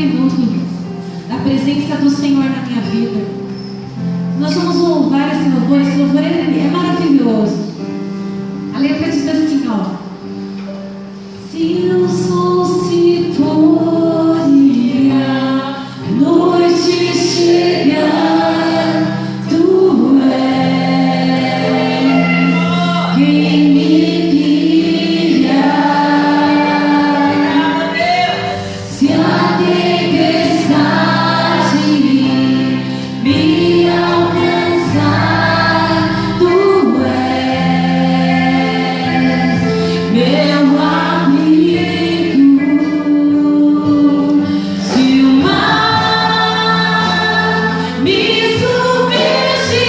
minuto da presença do Senhor na minha vida. Nós vamos louvar esse louvor é maravilhoso. A letra diz assim, ó: se eu sou Citoria, noite chegar, tu és quem me guia. Se a tempestade me alcançar, tu és meu amigo. Se o mar me submergir,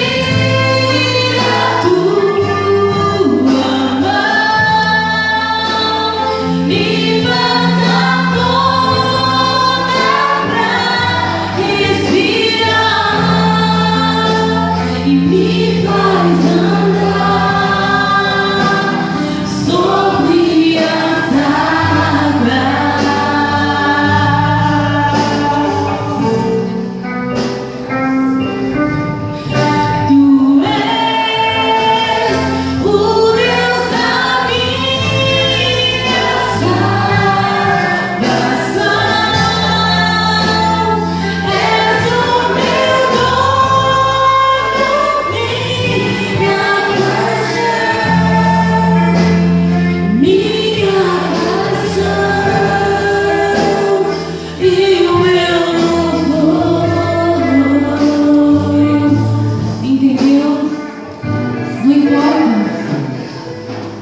a tua mão me faz a toda pra respirar e me faz andar sobre as águas. Tu és o Deus da minha salvação, és o meu dono, minha paixão, minha razão e o meu louvor. Entendeu?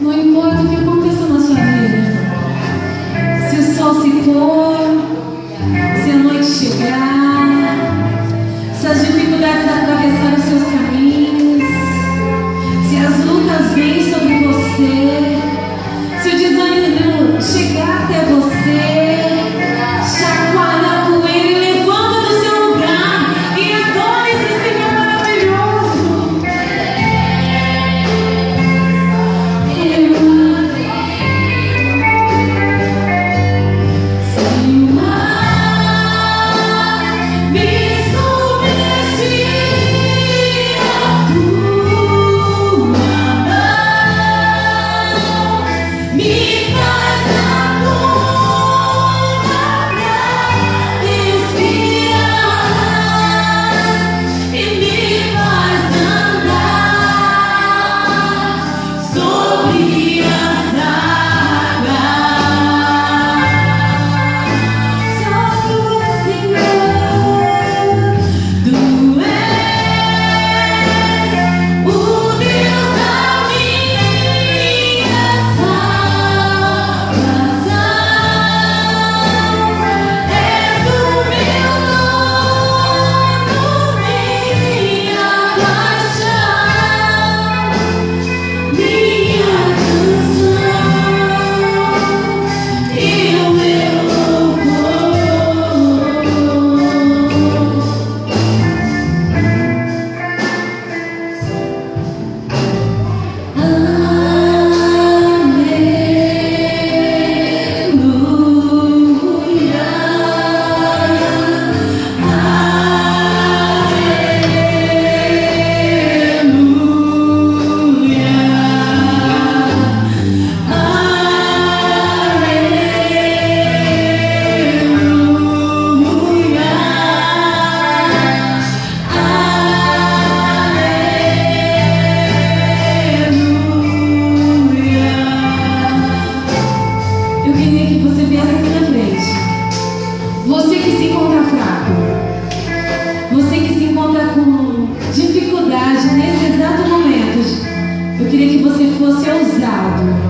Não importa o que aconteça na sua vida. Se o sol se pôr, se a noite chegar, se as dificuldades atravessarem os seus caminhos, se as lutas vêm sobre você, se o desânimo chegar até você, chacoalha a poeira e levanta do seu lugar e adora esse Senhor maravilhoso. Se o mar me submergir, a tua mão me faz a toda pra respirar e me faz andar sobre as águas. Só tu és Senhor, tu és o Deus da minha salvação, és o meu dono, minha paixão, minha canção e o meu louvor. Eu queria que você viesse aqui na frente. Você que se encontra fraco, você que se encontra com dificuldade nesse exato momento, eu queria que você fosse ousado.